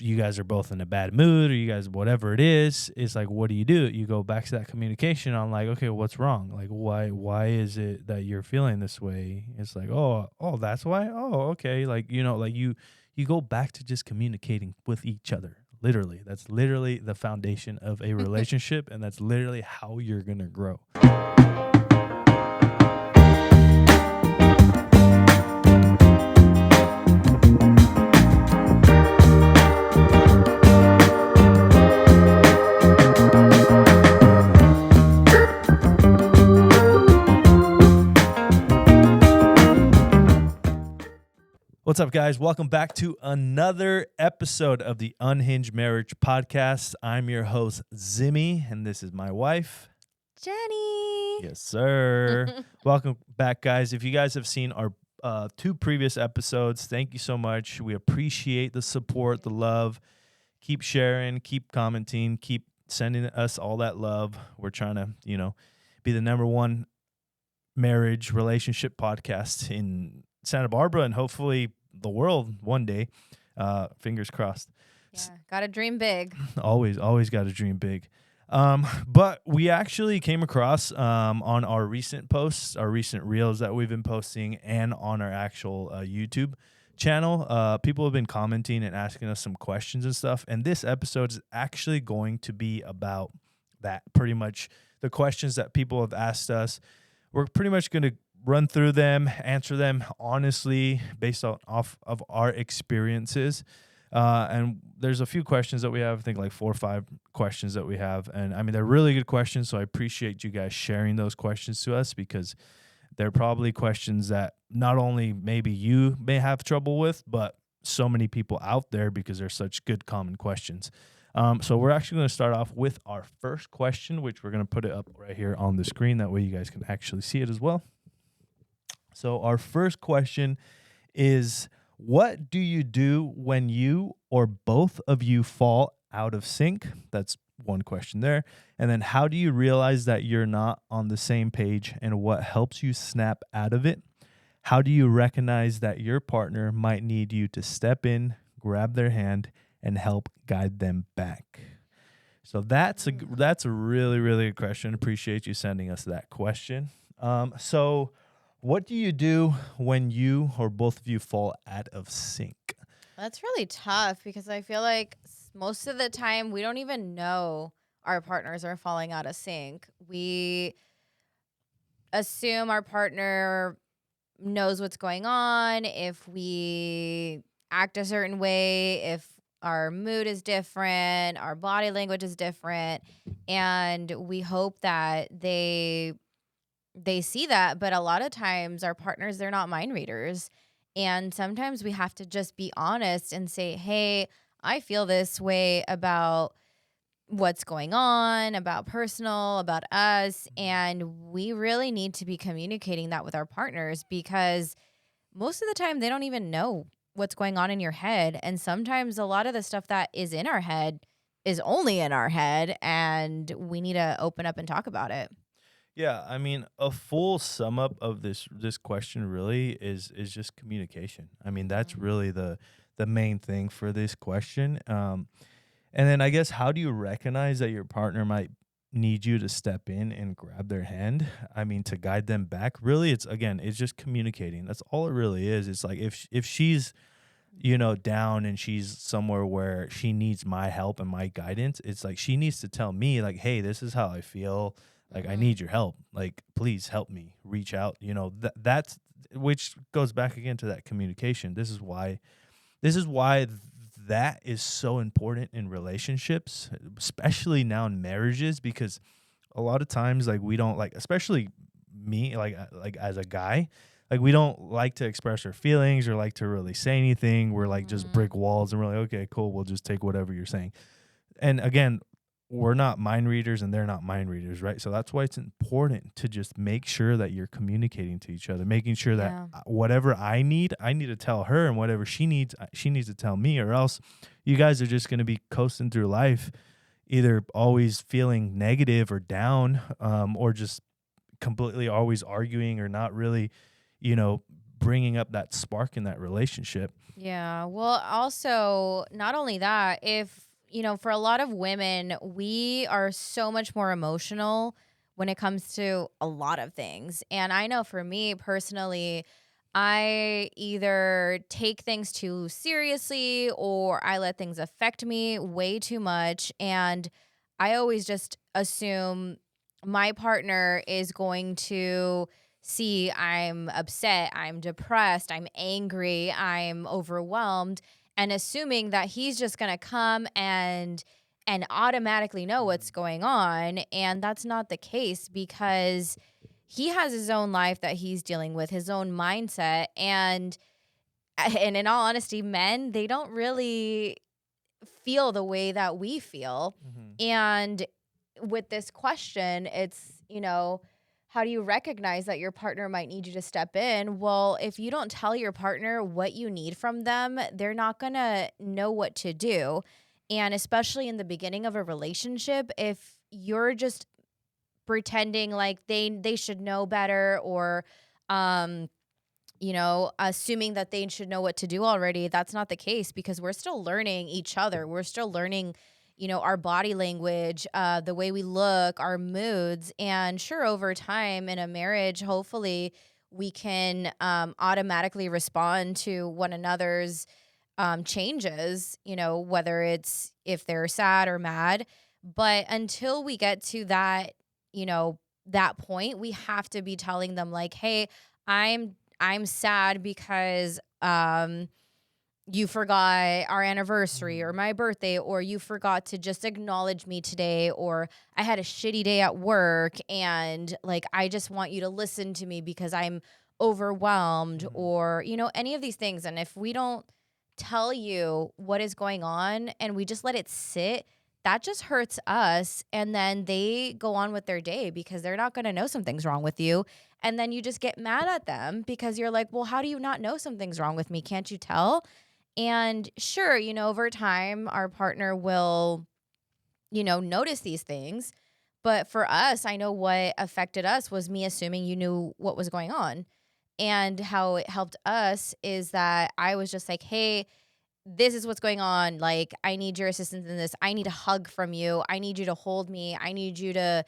you guys are both in a bad mood or you guys, whatever it is, it's like, what do? You go back to that communication on like, okay, what's wrong? Like, why is it that you're feeling this way? It's like, oh, that's why. Oh, okay. Like, like you go back to just communicating with each other. Literally, that's literally the foundation of a relationship. And that's literally how you're going to grow. What's up, guys? Welcome back to another episode of the Unhinged Marriage Podcast. I'm your host, Zimmy, and this is my wife, Jenny. Yes, sir. Welcome back, guys. If you guys have seen our 2 previous episodes, thank you so much. We appreciate the support, the love. Keep sharing, keep commenting, keep sending us all that love. We're trying to, be the number 1 marriage relationship podcast in Santa Barbara and hopefully the world one day. Fingers crossed. Yeah, gotta dream big. Always got to dream big. But we actually came across on our recent posts, our recent reels that we've been posting, and on our actual YouTube channel. People have been commenting and asking us some questions and stuff. And this episode is actually going to be about that. Pretty much the questions that people have asked us. We're pretty much going to run through them, answer them honestly based off of our experiences. And there's a few questions that we have, I think like 4 or 5 questions that we have. And I mean, they're really good questions. So I appreciate you guys sharing those questions to us because they're probably questions that not only maybe you may have trouble with, but so many people out there because they're such good common questions. So we're actually going to start off with our first question, which we're going to put it up right here on the screen. That way you guys can actually see it as well. So our first question is, what do you do when you or both of you fall out of sync? That's one question there. And then how do you realize that you're not on the same page and what helps you snap out of it? How do you recognize that your partner might need you to step in, grab their hand, and help guide them back? So that's a really, really good question. Appreciate you sending us that question. So what do you do when you or both of you fall out of sync? That's really tough because I feel like most of the time we don't even know our partners are falling out of sync. We assume our partner knows what's going on. If we act a certain way, if our mood is different, our body language is different, and we hope that they see that. But a lot of times our partners, they're not mind readers. And sometimes we have to just be honest and say, hey, I feel this way about what's going on, about personal, about us. And we really need to be communicating that with our partners because most of the time they don't even know what's going on in your head. And sometimes a lot of the stuff that is in our head is only in our head, and we need to open up and talk about it. Yeah, I mean, a full sum up of this question really is just communication. I mean, that's really the main thing for this question. And then I guess, how do you recognize that your partner might need you to step in and grab their hand? I mean, to guide them back. Really, it's just communicating. That's all it really is. It's like if she's down and she's somewhere where she needs my help and my guidance, it's like she needs to tell me like, hey, this is how I feel. Like, I need your help. Like, please help me. Reach out. That's which goes back again to that communication. This is why that is so important in relationships, especially now in marriages, because a lot of times, like, we don't like, especially me, like as a guy, like, we don't like to express our feelings or like to really say anything. We're like just brick walls, and we're like, okay, cool, we'll just take whatever you're saying. And again, we're not mind readers and they're not mind readers, right? So that's why it's important to just make sure that you're communicating to each other, making sure that whatever I need to tell her, and whatever she needs to tell me, or else you guys are just going to be coasting through life, either always feeling negative or down, or just completely always arguing or not really, bringing up that spark in that relationship. Yeah. Well, also, not only that, if, for a lot of women, we are so much more emotional when it comes to a lot of things. And I know for me personally, I either take things too seriously or I let things affect me way too much. And I always just assume my partner is going to see I'm upset, I'm depressed, I'm angry, I'm overwhelmed, and assuming that he's just going to come and automatically know what's going on, and that's not the case because he has his own life that he's dealing with, his own mindset, and in all honesty, men, they don't really feel the way that we feel. Mm-hmm. And with this question, it's, how do you recognize that your partner might need you to step in? Well, if you don't tell your partner what you need from them, they're not going to know what to do. And especially in the beginning of a relationship, if you're just pretending like they should know better or um assuming that they should know what to do already. That's not the case because we're still learning each other. We're still learning, our body language, the way we look, our moods. And sure, over time in a marriage, hopefully we can automatically respond to one another's changes, whether it's if they're sad or mad. But until we get to that point, we have to be telling them like, hey, I'm sad because you forgot our anniversary or my birthday, or you forgot to just acknowledge me today, or I had a shitty day at work and like I just want you to listen to me because I'm overwhelmed, Mm-hmm. or any of these things. And if we don't tell you what is going on and we just let it sit, that just hurts us, and then they go on with their day because they're not going to know something's wrong with you. And then you just get mad at them because you're like, well, how do you not know something's wrong with me? Can't you tell? And sure, over time, our partner will, notice these things. But for us, I know what affected us was me assuming you knew what was going on. And how it helped us is that I was just like, hey, this is what's going on. Like, I need your assistance in this. I need a hug from you. I need you to hold me. I need you to,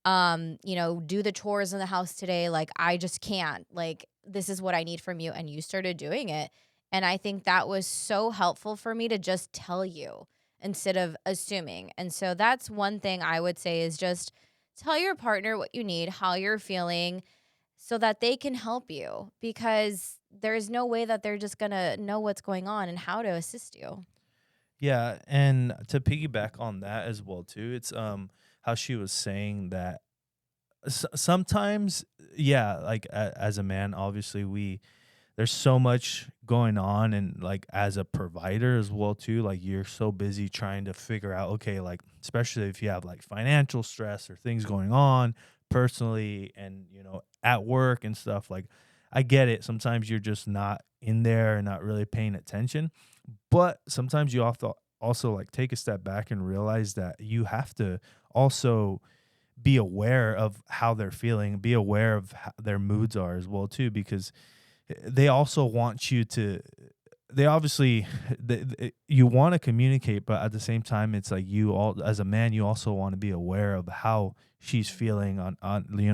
do the chores in the house today. Like, I just can't. Like, this is what I need from you. And you started doing it. And I think that was so helpful for me to just tell you instead of assuming. And so that's one thing I would say is just tell your partner what you need, how you're feeling, so that they can help you, because there's no way that they're just going to know what's going on and how to assist you. Yeah, and to piggyback on that as well too, it's how she was saying that sometimes, yeah, like as a man, obviously there's so much going on, and like as a provider as well too, like you're so busy trying to figure out, okay, like especially if you have like financial stress or things going on personally and at work and stuff, like I get it, sometimes you're just not in there and not really paying attention, but sometimes you have to also like take a step back and realize that you have to also be aware of how they're feeling, be aware of how their moods are as well too, because they also want you to, they obviously you want to communicate, but at the same time it's like you all as a man, you also want to be aware of how she's feeling on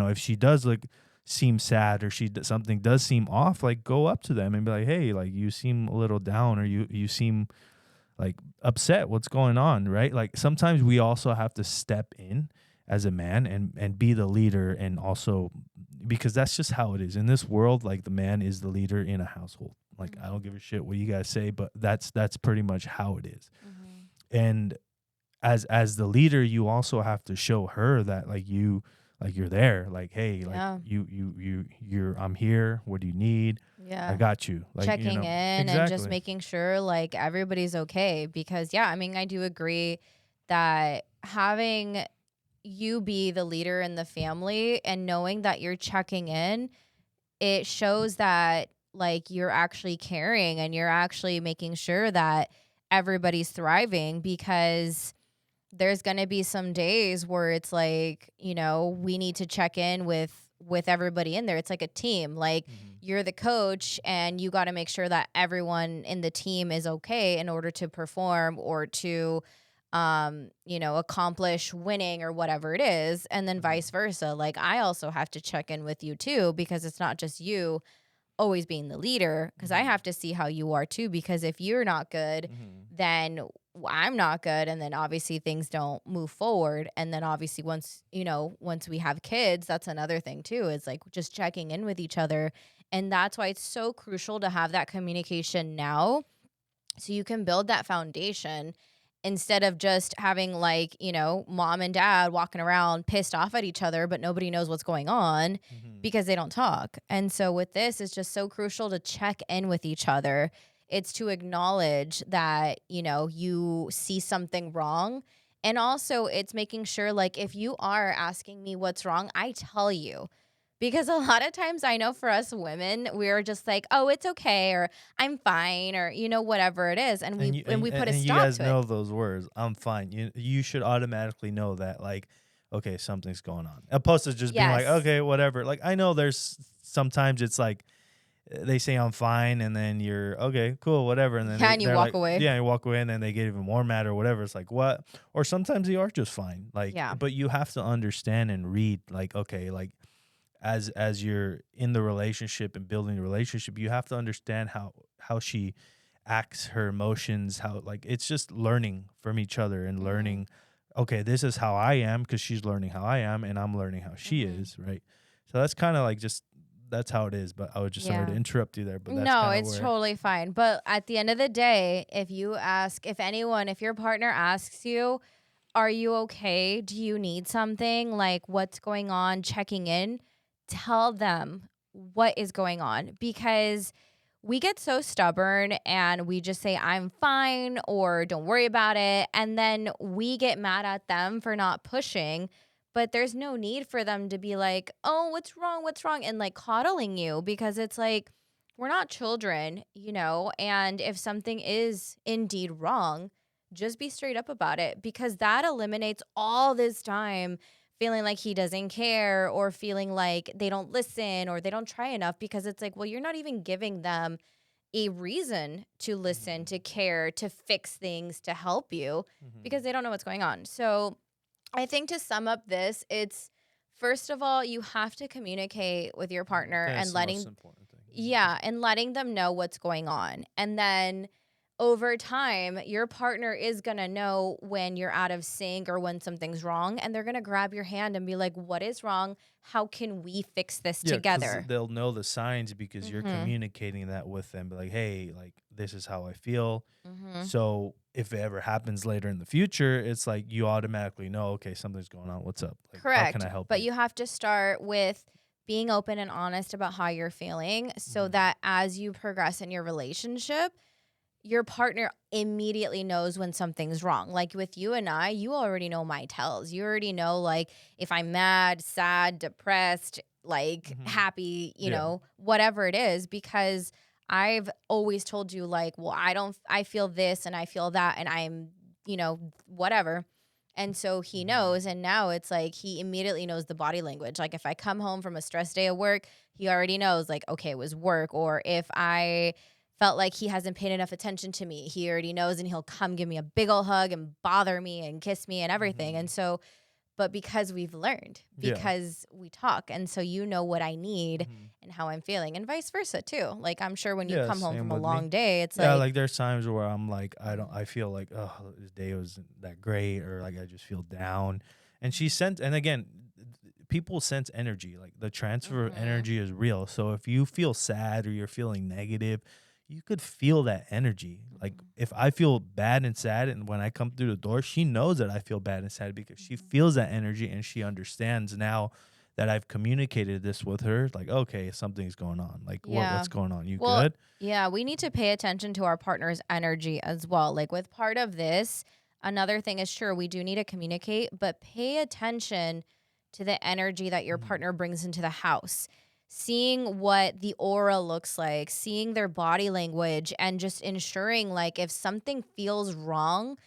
if she does look seem sad or something does seem off, like go up to them and be like, hey, like you seem a little down, or you seem like upset, what's going on, right? Like sometimes we also have to step in as a man and be the leader, and also because that's just how it is in this world, like the man is the leader in a household. Like I don't give a shit what you guys say, but that's pretty much how it is. And as the leader, you also have to show her that you're there, like, hey, like Yeah. you're I'm here, what do you need? I Yeah. got you, like Checking in and just exactly. making sure like everybody's okay. Because, yeah, I mean, I do agree that having you be the leader in the family and knowing that you're checking in, it shows that like you're actually caring and you're actually making sure that everybody's thriving, because there's going to be some days where it's like, we need to check in with with everybody in there. It's like a team. Like you're the coach and you got to make sure that everyone in the team is okay in order to perform or to accomplish winning or whatever it is. And then vice versa. Like I also have to check in with you too, because it's not just you always being the leader, because I have to see how you are too, because if you're not good, then I'm not good, and then obviously things don't move forward. And then obviously once we have kids, that's another thing too, is like just checking in with each other. And that's why it's so crucial to have that communication now, so you can build that foundation instead of just having like, mom and dad walking around pissed off at each other, but nobody knows what's going on because they don't talk. And so with this, it's just so crucial to check in with each other. It's to acknowledge that, you see something wrong. And also it's making sure, like, if you are asking me what's wrong, I tell you. Because a lot of times I know for us women, we're just like, oh, it's okay, or I'm fine, or whatever it is, and we put a and you stop guys to it. know those words. I'm fine. You should automatically know that, like, okay, something's going on. Opposed to just being like, Yes. okay, whatever. Like, I know there's sometimes it's like they say I'm fine, and then you're okay, cool, whatever, and then Yeah, and you they're walk like, away. yeah, you walk away, and then they get even more mad or whatever. It's like, what? Or sometimes they are just fine. Like, Yeah. but you have to understand and read, like, okay, like as you're in the relationship and building the relationship, you have to understand how she acts, her emotions, how, like, it's just learning from each other and learning, okay, this is how I am because she's learning how I am and I'm learning how she is, right? So that's kind of like just that's how it is. But I was just sorry to Yeah. interrupt you there, but that's No, kind of it's where. totally fine. But at the end of the day, if your partner asks you, are you okay? Do you need something? Like, what's going on? Checking in. Tell them what is going on, because we get so stubborn and we just say, I'm fine, or don't worry about it. And then we get mad at them for not pushing. But there's no need for them to be like, oh, what's wrong? What's wrong? And like coddling you, because it's like, we're not children, and if something is indeed wrong, just be straight up about it, because that eliminates all this time feeling like he doesn't care, or feeling like they don't listen or they don't try enough, because it's like, well, you're not even giving them a reason to listen, to care, to fix things, to help you, because they don't know what's going on. So I think to sum up this, it's first of all, you have to communicate with your partner That's and the most important thing. letting them know what's going on. And then over time, your partner is going to know when you're out of sync or when something's wrong, and they're going to grab your hand and be like, what is wrong? How can we fix this Yeah, because together? they'll know the signs because you're Mhm. communicating that with them. Be like, hey, like, this is how I feel. Mhm. So if it ever happens later in the future, it's like you automatically know, okay, something's going on. What's up? Like, how can Correct. I help But you? you have to start with being open and honest about how you're feeling, so that as you progress in your relationship, your partner immediately knows when something's wrong. Like with you and I, you already know my tells. You already know, like, if I'm mad, sad, depressed, like Hmm. happy, Yeah. whatever it is, because I've always told you, like, well, I feel this and I feel that, and I'm, whatever. And so he Hmm. knows. And now it's like he immediately knows the body language. Like if I come home from a stress day at work, he already knows, like, okay, it was work. Or if I felt like he hasn't paid enough attention to me, he already knows, and he'll come give me a big ol' hug and bother me and kiss me and everything. And Hmm. so, but because we've learned, Yeah. because we talk, and so you know what I need Hmm. and how I'm feeling, and vice versa too. Like I'm sure when you Yeah. come home Same from a with me. long day, it's Yeah. like, Like, there's times where I'm like, I feel like, oh, this day wasn't that great, or like I just feel down. And she sent, and again, people sense energy. Like, the transfer of mm-hmm, energy is real. So if you feel sad or you're feeling negative, you could feel that energy. Like, mm-hmm, if I feel bad and sad, and when I come through the door, she knows that I feel bad and sad because she mm-hmm. feels that energy, and she understands now that I've communicated this with her. Like, okay, something's going on. Like, Yeah. what's going on? You Well, good? yeah, we need to pay attention to our partner's energy as well. Like with part of this, another thing is, sure, we do need to communicate, but pay attention to the energy that your Mhm. partner brings into the house. Seeing what the aura looks like, seeing their body language, and just ensuring, like, if something feels wrong,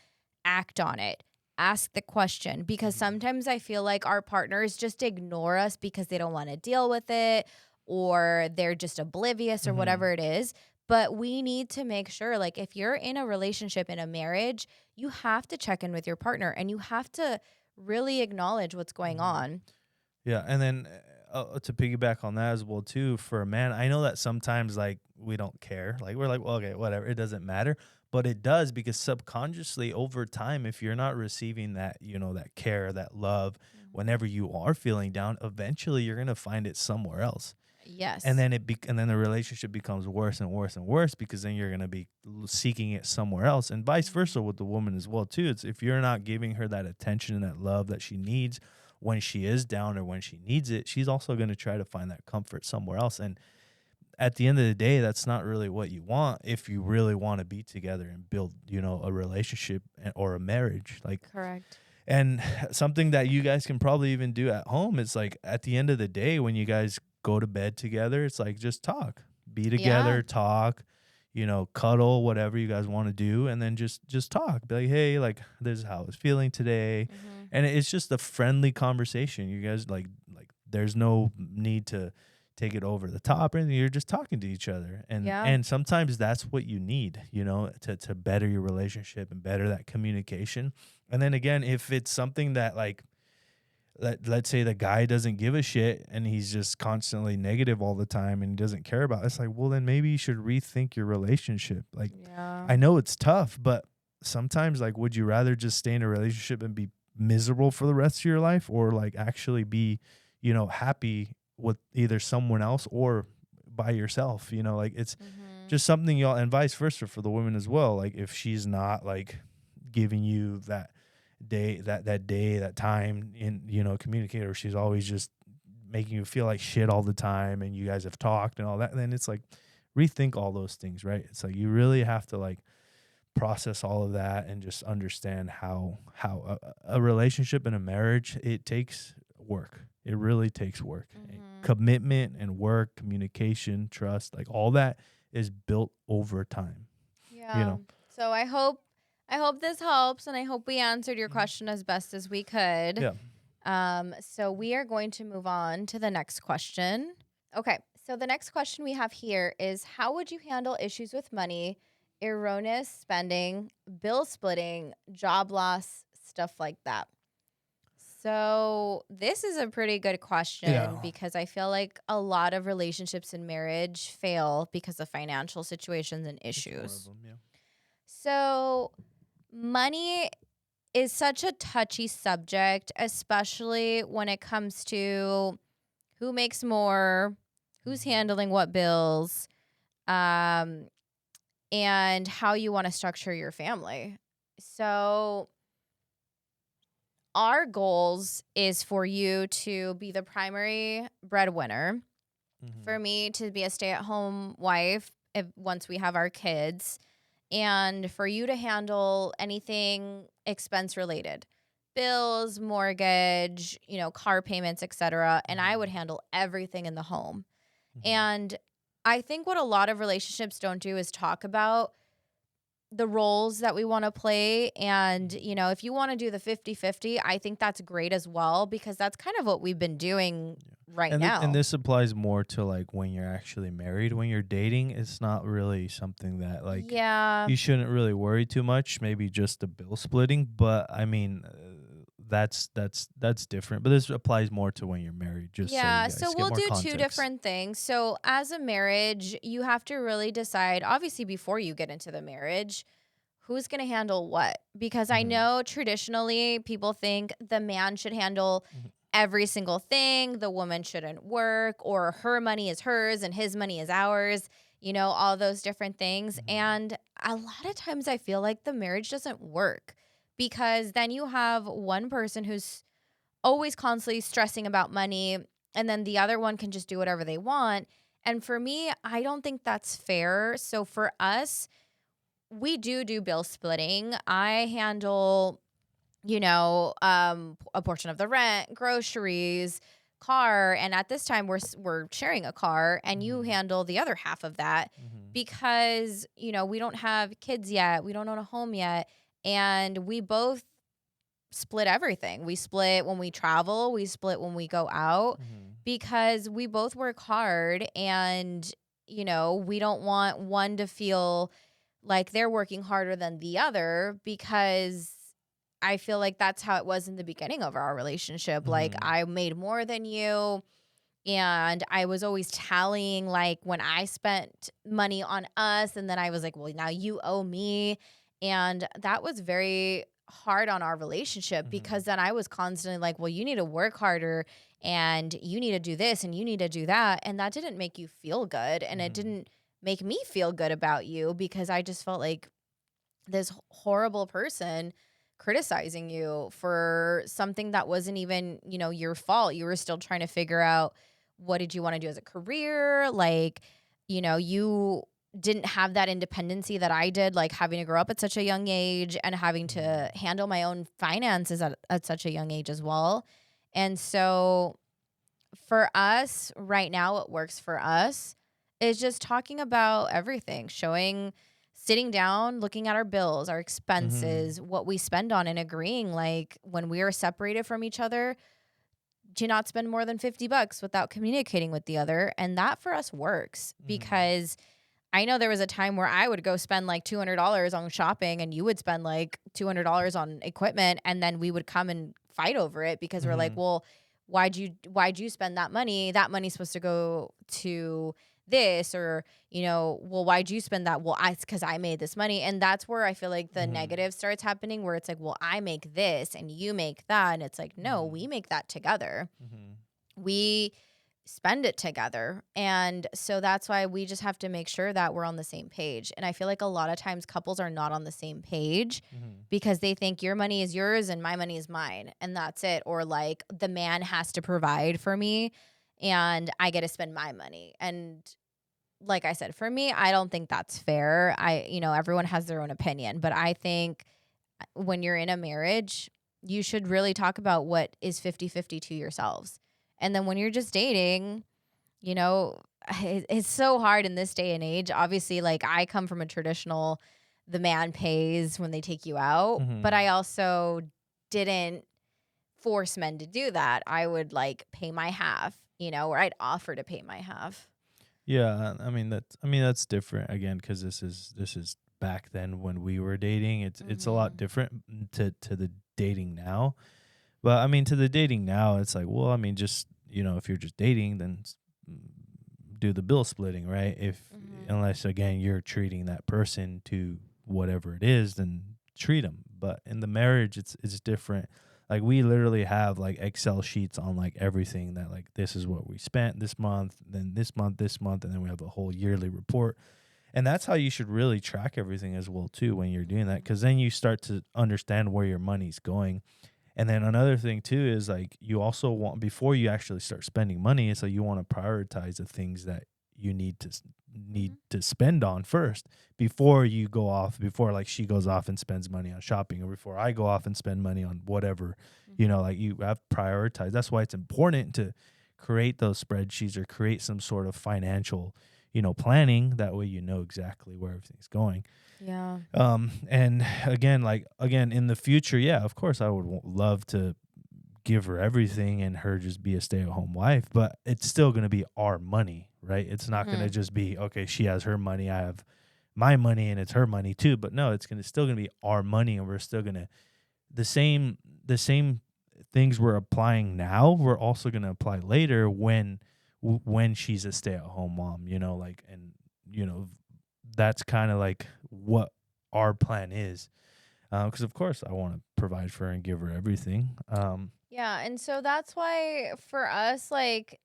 act on it. ask the question, because sometimes I feel like our partners just ignore us because they don't want to deal with it, or they're just oblivious, or Mm-hmm. whatever it is. But we need to make sure, like, if you're in a relationship, in a marriage, you have to check in with your partner and you have to really acknowledge what's going Mm-hmm. on. Yeah, and then to piggyback on that as well too, for a man, I know that sometimes like we don't care, like we're like, well, okay, whatever, it doesn't matter, but it does because subconsciously over time, if you're not receiving that, that care, that love, whenever you are feeling down, eventually you're gonna find it somewhere else, and Yes. then and then the relationship becomes worse and worse and worse because then you're gonna be seeking it somewhere else, and vice versa with the woman as well too. It's if you're not giving her that attention and that love that she needs when she is down or when she needs it, she's also going to try to find that comfort somewhere else. And at the end of the day, that's not really what you want if you really want to be together and build, a relationship or a marriage. Like, Correct. and something that you guys can probably even do at home is like at the end of the day, when you guys go to bed together, it's like just talk, be Yeah. together, talk, cuddle, whatever you guys want to do, and then just talk. Be like, hey, like this is how I was feeling today, Hmm. and it's just a friendly conversation. You guys like there's no need to take it over the top or anything. You're just talking to each other, and Yeah. and sometimes that's what you need, to better your relationship and better that communication. And then again, if it's something that like let's say the guy doesn't give a shit and he's just constantly negative all the time and he doesn't care about it, it's like, well, then maybe you should rethink your relationship. Like, Yeah. I know it's tough, but sometimes like would you rather just stay in a relationship and be miserable for the rest of your life, or like actually be, happy with either someone else or by yourself? Like it's Hmm. just something y'all, and vice versa for the women as well. Like if she's not like giving you that time in, communicate, or she's always just making you feel like shit all the time and you guys have talked and all that, then it's like rethink all those things, right? It's like you really have to like process all of that and just understand how a relationship and a marriage, it takes work. It really takes work. Hmm. Commitment and work, communication, trust, like all that is built over time, you Yeah. know. So I hope this helps, and I hope we answered your Mhm. question as best as we could. Yeah. So we are going to move on to the next question. Okay. So the next question we have here is, how would you handle issues with money, erroneous spending, bill splitting, job loss, stuff like that? So this is a pretty good question, Yeah. because I feel like a lot of relationships in marriage fail because of financial situations and It's one of issues. them, yeah. So money is such a touchy subject, especially when it comes to who makes more, who's Mhm. handling what bills, um, and how you want to structure your family. So our goals is for you to be the primary breadwinner, for Mhm. me to be a stay-at-home wife once we have our kids, and for you to handle anything expense related, bills, mortgage, car payments, etc., and I would Mhm. handle everything in the home. Mhm. And I think what a lot of relationships don't do is talk about the roles that we want to play. And, Mhm. if you want to do the 50-50, I think that's great as well, because that's kind of what we've been doing Yeah. right And now. this applies more to like when you're actually married. When you're dating, it's not really something that like Yeah. you shouldn't really worry too much. Maybe just the bill splitting, but I mean, that's different. But this applies more to when you're married, just so you Yeah, so guys get we'll more do two context. different things. So, as a marriage, you have to really decide, obviously, before you get into the marriage, who's going to handle what. Because I Mhm. know traditionally people think the man should handle Mhm. every single thing, the woman shouldn't work, or her money is hers and his money is ours, all those different things. Mhm. And a lot of times I feel like the marriage doesn't work, because then you have one person who's always constantly stressing about money, and then the other one can just do whatever they want. And for me, I don't think that's fair. So for us, we do bill splitting. I handle, a portion of the rent, groceries, car, and at this time we're sharing a car, and you Mhm. handle the other half of that, Mhm. because we don't have kids yet, we don't own a home yet, and we both split everything. We split when we travel, we split when we go out Mm-hmm. because we both work hard and, we don't want one to feel like they're working harder than the other because I feel like that's how it was in the beginning of our relationship. Like Mm-hmm. I made more than you and I was always tallying like when I spent money on us and then I was like, well, now you owe me. And that was very hard on our relationship Mm-hmm. because then I was constantly like, well, you need to work harder and you need to do this and you need to do that. And that didn't make you feel good. And it Mm-hmm. didn't make me feel good about you because I just felt like this horrible person criticizing you for something that wasn't even, your fault. You were still trying to figure out what did you want to do as a career? Like, you didn't have that independency that I did, like having to grow up at such a young age and having to handle my own finances at such a young age as well. And so for us right now, what works for us is just talking about everything, sitting down, looking at our bills, our Mm-hmm. expenses, what we spend on, and agreeing like when we are separated from each other, to not spend more than $50 without communicating with the other. And that for us works Mm-hmm. because I know there was a time where I would go spend like $200 on shopping and you would spend like $200 on equipment and then we would come and fight over it because we're like, Mm-hmm. well, why'd you spend that money? That money's supposed to go to this or, well, why'd you spend that? Well, it's because I made this money. And that's where I feel like the Mm-hmm. negative starts happening where it's like, well, I make this and you make that. And it's like, no, we make that together. Mm-hmm. We spend it together. And so that's why we just have to make sure that we're on the same page. And I feel like a lot of times couples are not on the same page Mm-hmm. because they think your money is yours and my money is mine. And that's it. Or like the man has to provide for me and I get to spend my money. And like I said, for me, I don't think that's fair. Everyone has their own opinion, but I think when you're in a marriage, you should really talk about what is 50-50 to yourselves. And then when you're just dating, you know, it's so hard in this day and age. Obviously, like I come from a traditional, the man pays when they take you out, but Mm-hmm. I also didn't force men to do that. I would like pay my half, or I'd offer to pay my half. Yeah, I mean that's different again because this is back then when we were dating. It's a lot Mm-hmm. different to the dating now. But I mean, to the dating now, it's like, well, I mean, just if you're just dating, then mm, do the bill splitting, right? If Mm-hmm. unless again you're treating that person to whatever it is, then treat them. But in the marriage, it's different. Like we literally have like Excel sheets on like everything that like this is what we spent this month, then this month, and then we have a whole yearly report. And that's how you should really track everything as well too when you're doing that, because then you start to understand where your money's going. And then another thing too is like you also want, before you actually start spending money, it's like you want to prioritize the things that you need Mm-hmm. to spend on first before you go off, before like she goes off and spends money on shopping, or before I go off and spend money on whatever. Mm-hmm. Like you have to prioritize. That's why it's important to create those spreadsheets or create some sort of financial planning. That way you know exactly where everything's going. Yeah. And again in the future, yeah, of course I would love to give her everything and her just be a stay-at-home wife, but it's still going to be our money, right? It's not going to Mm-hmm. just be, okay, she has her money, I have my money, and it's her money too. But no, it's still going to be our money, and we're still going to the same things we're applying now, we're also going to apply later when she's a stay-at-home mom, and you know that's kind of like what our plan is, because of course I want to provide for her and give her everything. Yeah. And so that's why for us, like,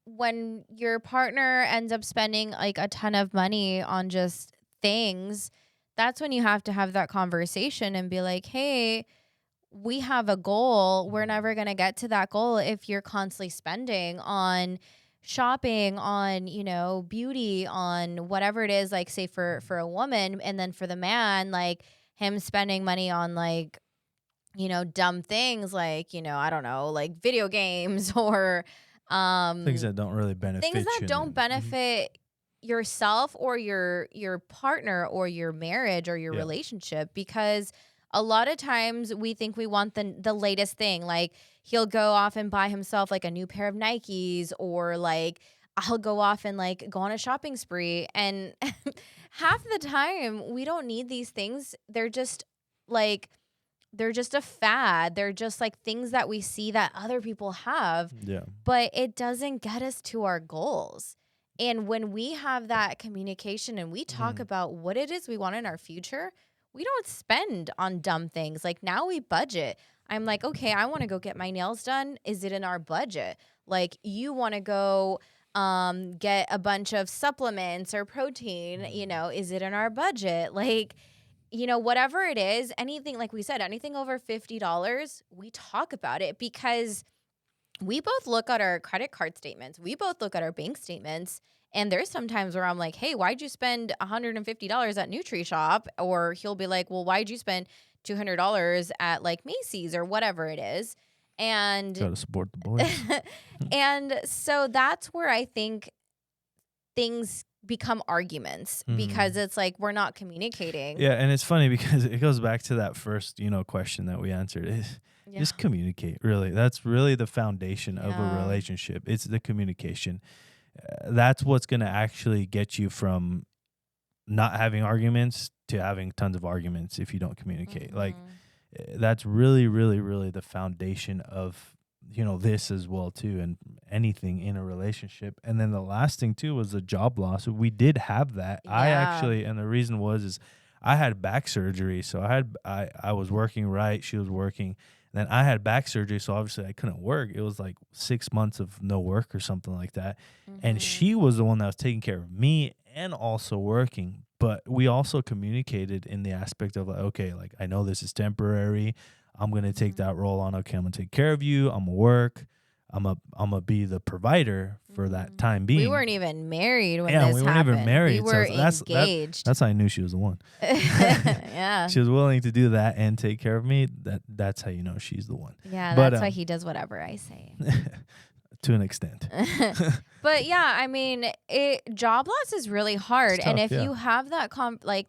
when your partner ends up spending like a ton of money on just things, that's when you have to have that conversation and be like, hey, we have a goal. We're Mhm. never going to get to that goal if you're constantly spending on shopping, on, beauty, on whatever it is, like say for a woman, and then for the man, like him spending money on like, dumb things like, I don't know, like video games or Things um that don't really things benefit that you, and don't then benefit yourself or your partner or your marriage or your yeah. relationship because A lot of times we think we want the latest thing. Like he'll go off and buy himself like a new pair of Nikes, or like I'll go off and like go on a shopping spree. And half the time we don't need these things. Like they're just a fad. They're just like things that we see that other people have, Yeah. but it doesn't get us to our goals. And when we have that communication and we talk Mhm. about what it is we want in our future, we don't spend on dumb things. Like now we budget. I'm like, okay, I want to go get my nails done. Is it in our budget? Like you want to go get a bunch of supplements or protein, is it in our budget? Like, whatever it is, anything, like we said, anything over $50, we talk about it because we both look at our credit card statements. We both look at our bank statements. And there's sometimes where I'm like, hey, why'd you spend $150 at NutriShop? Or he'll be like, well, why'd you spend $200 at like Macy's or whatever it is? And Gotta support the boys. and so that's where I think things become arguments because it's like we're not communicating. Yeah, and it's funny because it goes back to that first, question that we answered. Just communicate, really. That's really the foundation of a relationship. It's the communication. That's what's going to actually get you from not having arguments to having tons of arguments if you don't communicate. Like, that's really, really, really the foundation of this as well too, and anything in a relationship. And then the last thing too was the job loss. We did have that. I actually, and the reason is I had back surgery, so I was working, right, she was working, then I had back surgery, so obviously I couldn't work. It was like 6 months of no work or something like that. And she was the one that was taking care of me and also working. But we also communicated in the aspect of like, okay, like I know this is temporary. I'm going to take that role on. Okay, I'm going to take care of you. I'm going to work. I'm going to be the provider for that time being. We weren't even married when this happened. We weren't even married. We were engaged. That's how I knew she was the one. Yeah. She was willing to do that and take care of me. That's how you know she's the one. Yeah, that's why he does whatever I say. To an extent. But yeah, I mean, job loss is really hard. Tough, and if you have that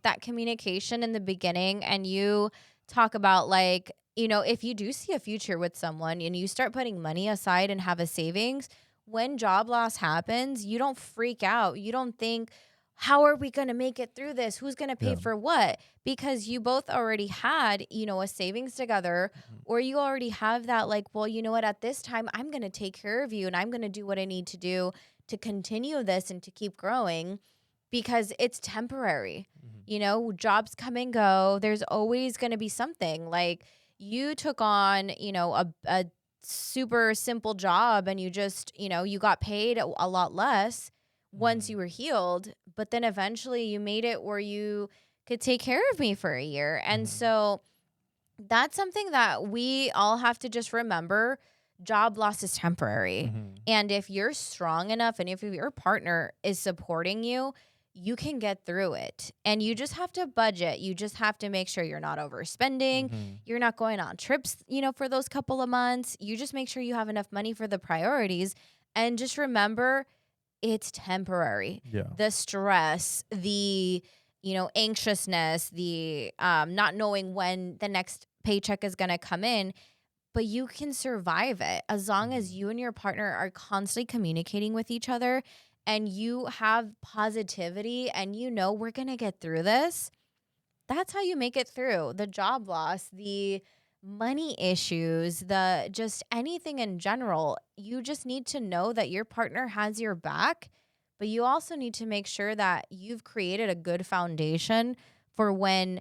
that communication in the beginning and you talk about like, if you do see a future with someone and you start putting money aside and have a savings, when job loss happens, you don't freak out. You don't think, how are we going to make it through this? Who's going to pay for what? Because you both already had, a savings together, or you already have that like, well, you know what, at this time, I'm going to take care of you and I'm going to do what I need to do to continue this and to keep growing because it's temporary. Jobs come and go. There's always going to be something. Like you took on, a super simple job and you just, you got paid a lot less once you were healed, but then eventually you made it where you could take care of me for a year. And so that's something that we all have to just remember. Job loss is temporary. And if you're strong enough and if your partner is supporting you, you can get through it. And you just have to budget. You just have to make sure you're not overspending. You're not going on trips, for those couple of months. You just make sure you have enough money for the priorities. And just remember, it's temporary. Yeah. The stress, the, anxiousness, the not knowing when the next paycheck is going to come in, but you can survive it as long as you and your partner are constantly communicating with each other and you have positivity and we're going to get through this. That's how you make it through the job loss, the money issues, the just anything in general. You just need to know that your partner has your back, but you also need to make sure that you've created a good foundation for when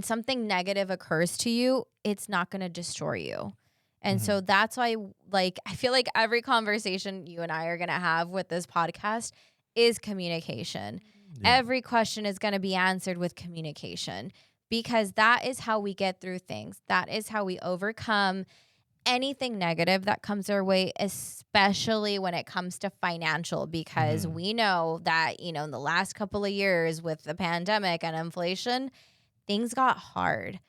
something negative occurs to you, it's not going to destroy you. And so that's why, like, I feel like every conversation you and I are going to have with this podcast is communication. Yeah. Every question is going to be answered with communication because that is how we get through things. That is how we overcome anything negative that comes our way, especially when it comes to financial, because we know that, in the last couple of years with the pandemic and inflation, things got hard.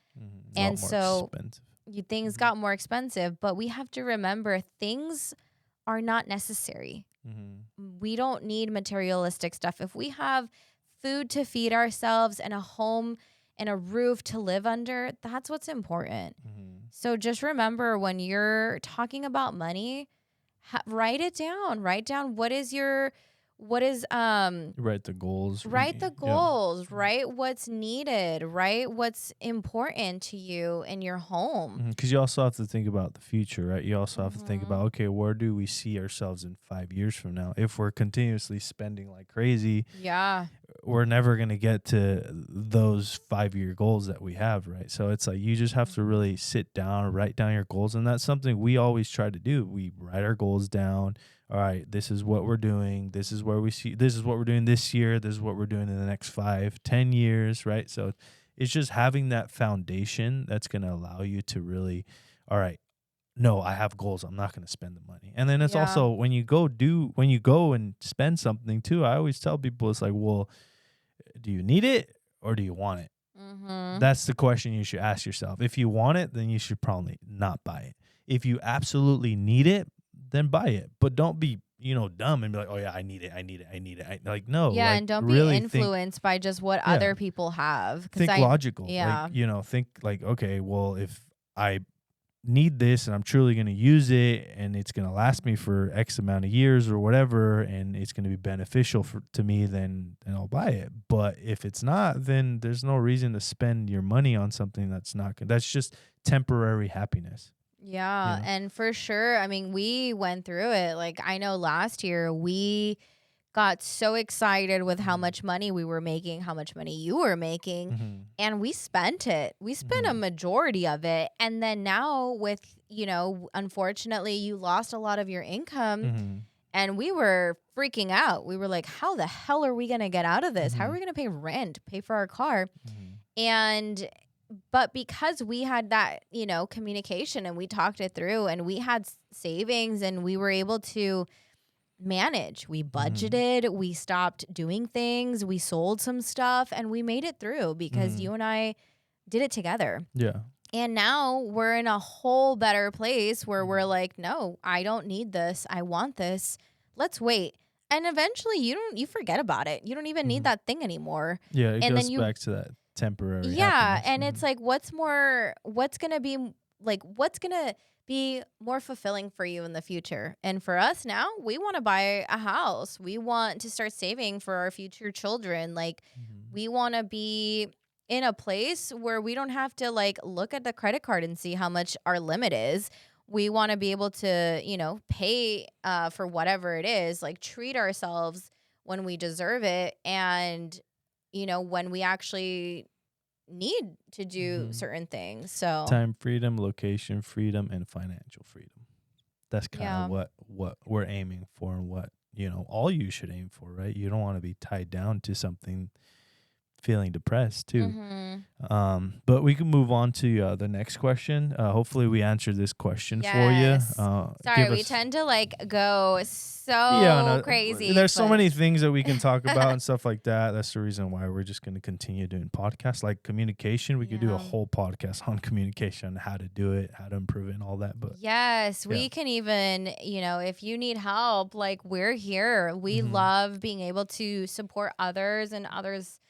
And so things got more expensive, but we have to remember things are not necessary. We don't need materialistic stuff. If we have food to feed ourselves and a home and a roof to live under, that's what's important. So just remember when you're talking about money, write it down. Write down what is Write the goals. write the goals, write what's needed, write what's important to you in your home. Because you also have to think about the future, right? You also have to think about, okay, where do we see ourselves in 5 years from now? If we're continuously spending like crazy, we're never going to get to those 5-year goals that we have, right? So it's like you just have to really sit down, write down your goals. And that's something we always try to do. We write our goals down. All right, this is what we're doing. This is where we see, this is what we're doing this year. This is what we're doing in the next 5-10 years, right? So it's just having that foundation that's going to allow you to really, all right, no, I have goals. I'm not going to spend the money. And then it's also when you go and spend something too, I always tell people, it's like, well, do you need it or do you want it? That's the question you should ask yourself. If you want it, then you should probably not buy it. If you absolutely need it, then buy it. But don't be, dumb and be like, oh yeah, I need it. Like, no. Yeah, like, and don't really be influenced by just what other people have. Think logical. Yeah. Like, think like, okay, well, if I need this and I'm truly going to use it and it's going to last me for X amount of years or whatever, and it's going to be beneficial to me, then I'll buy it. But if it's not, then there's no reason to spend your money on something that's not good. That's just temporary happiness. Yeah, and for sure, I mean, we went through it. Like, I know last year we got so excited with how much money we were making, how much money you were making, and we spent it. We spent a majority of it. And then now with, unfortunately, you lost a lot of your income, and we were freaking out. We were like, how the hell are we going to get out of this? How are we going to pay rent, pay for our car? But because we had that, communication and we talked it through and we had savings and we were able to manage, we budgeted, we stopped doing things, we sold some stuff, and we made it through because you and I did it together. Yeah. And now we're in a whole better place where we're like, no, I don't need this. I want this. Let's wait. And eventually you forget about it. You don't even need that thing anymore. Yeah. It and goes then back to that temporary. Yeah. happiness. And it's like, what's going to be more fulfilling for you in the future? And for us now, we want to buy a house. We want to start saving for our future children. Like, we want to be in a place where we don't have to look at the credit card and see how much our limit is. We want to be able to, pay for whatever it is, like treat ourselves when we deserve it. And, when we actually need to do certain things. So time freedom, location freedom, and financial freedom. That's kind of what we're aiming for, and what, all you should aim for, right? You don't want to be tied down to something feeling depressed too. But we can move on to the next question. Hopefully we answered this question for you. Sorry, we tend to go so crazy. There's so many things that we can talk about and stuff like that. That's the reason why we're just going to continue doing podcasts. Like communication, we could do a whole podcast on communication, how to do it, how to improve it, and all that. But we can even, if you need help, we're here. We love being able to support others and others.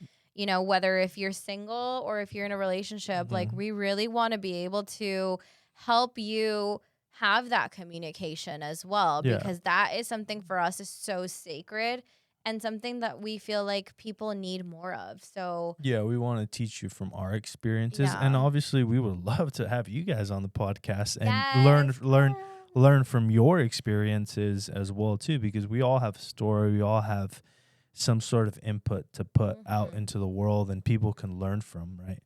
Whether if you're single or if you're in a relationship, we really want to be able to help you have that communication as well, because that is something for us is so sacred and something that we feel like people need more of. So yeah, we want to teach you from our experiences, and obviously we would love to have you guys on the podcast and learn from your experiences as well too, because we all have a story, we all have some sort of input to put out into the world and people can learn from, right?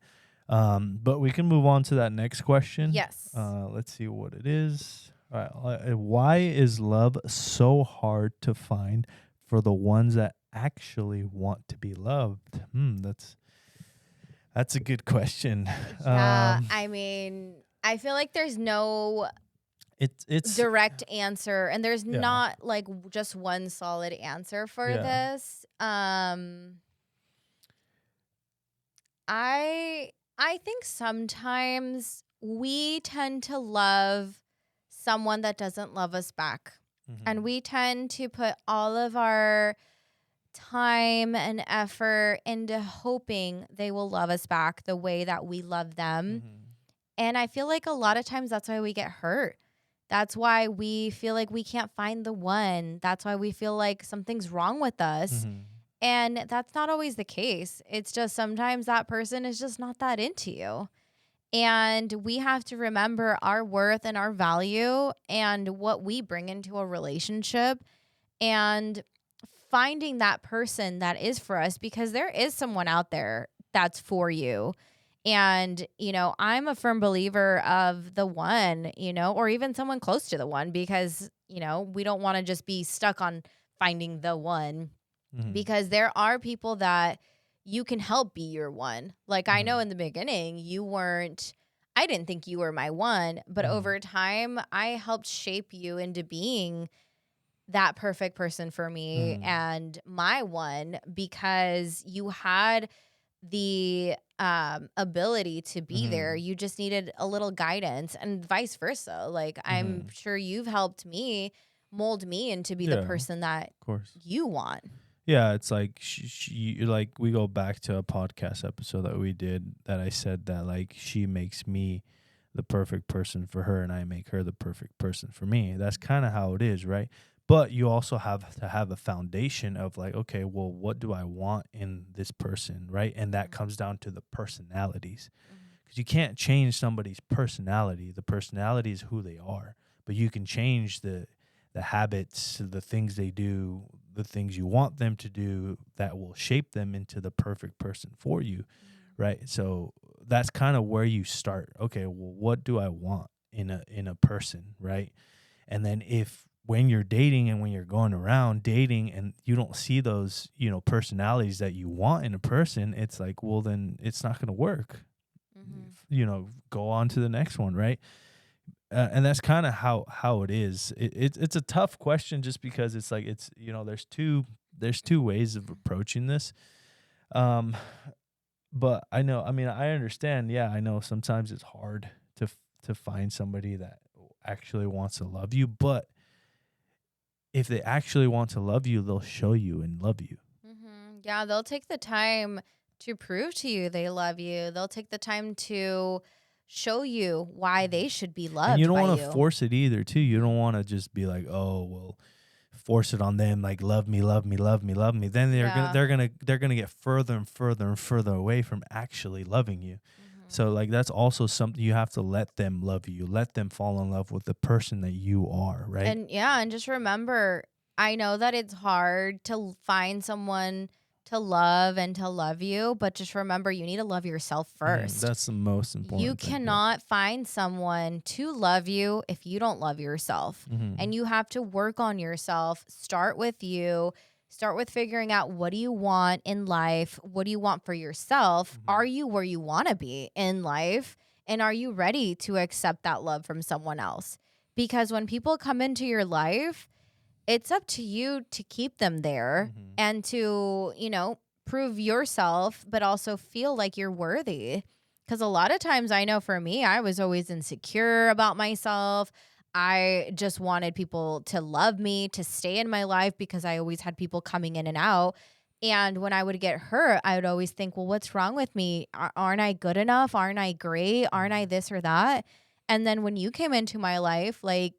But we can move on to that next question. Yes. Let's see what it is. All right. Why is love so hard to find for the ones that actually want to be loved? That's a good question. Yeah, I mean, I feel like there's no it's direct answer, and there's not just one solid answer for this. I think sometimes we tend to love someone that doesn't love us back. And we tend to put all of our time and effort into hoping they will love us back the way that we love them. Mm-hmm. And I feel like a lot of times that's why we get hurt. That's why we feel like we can't find the one. That's why we feel like something's wrong with us. Mm-hmm. And that's not always the case. It's just sometimes that person is just not that into you. And we have to remember our worth and our value and what we bring into a relationship and finding that person that is for us, because there is someone out there that's for you. And, I'm a firm believer of the one, or even someone close to the one, because, we don't want to just be stuck on finding the one, Mm-hmm. because there are people that you can help be your one. Like, I know Mm-hmm. in the beginning, I didn't think you were my one, but over time, I helped shape you into being that perfect person for me Mm-hmm. and my one, because you had the ability to be there. Mm-hmm. You just needed a little guidance, and vice versa. Like, I'm Mm-hmm. sure you've helped me mold me into be the Yeah, person that of course. you want. Yeah, it's like like we go back to a podcast episode that we did that I said that like she makes me the perfect person for her and I make her the perfect person for me. That's kind of how it is, right? But you also have to have a foundation of like, okay, well, what do I want in this person, right? And that comes down to the personalities. Mhm. Because you can't change somebody's personality. The personality is who they are, but you can change the habits, the things they do, the things you want them to do that will shape them into the perfect person for you, right? So that's kind of where you start. Okay, well, what do I want in a person, right? And then if when you're dating and when you're going around dating and you don't see those, personalities that you want in a person, it's like, well, then it's not going to work. Mhm. Go on to the next one, right? And that's kind of how it is. It's a tough question just because it's like there's two ways of approaching this. Um, but I understand. Yeah, I know sometimes it's hard to find somebody that actually wants to love you, but if they actually want to love you, they'll show you and love you. Yeah, they'll take the time to prove to you they love you. They'll take the time to show you why they should be And you loved don't by want to you. force it either, too. You don't want to just be like, oh, well, force it on them, like love me, love me, love me, love me. Then Yeah. they're gonna get further and further and further away from actually loving you. Mhm. So like that's also something you have to let them love you, let them fall in love with the person that you are, right? And yeah, and just remember, I know that it's hard to find someone to love and to love you, but just remember you need to love yourself first. That's the most You important thing. Yeah. cannot find someone to love you if you don't love yourself. Mm-hmm. And you have to work on yourself. Start with you. Start with figuring out, what do you want in life? What do you want for yourself? Mm-hmm. Are you where you want to be in life? And are you ready to accept that love from someone else? Because when people come into your life, it's up to you to keep them there Mm-hmm. and to, prove yourself, but also feel like you're worthy. Because a lot of times, I know for me, I was always insecure about myself. I just wanted people to love me, to stay in my life, because I always had people coming in and out. And when I would get hurt, I would always think, well, what's wrong with me? Aren't I good enough? Aren't I great? Aren't I this or that? And then when you came into my life, like,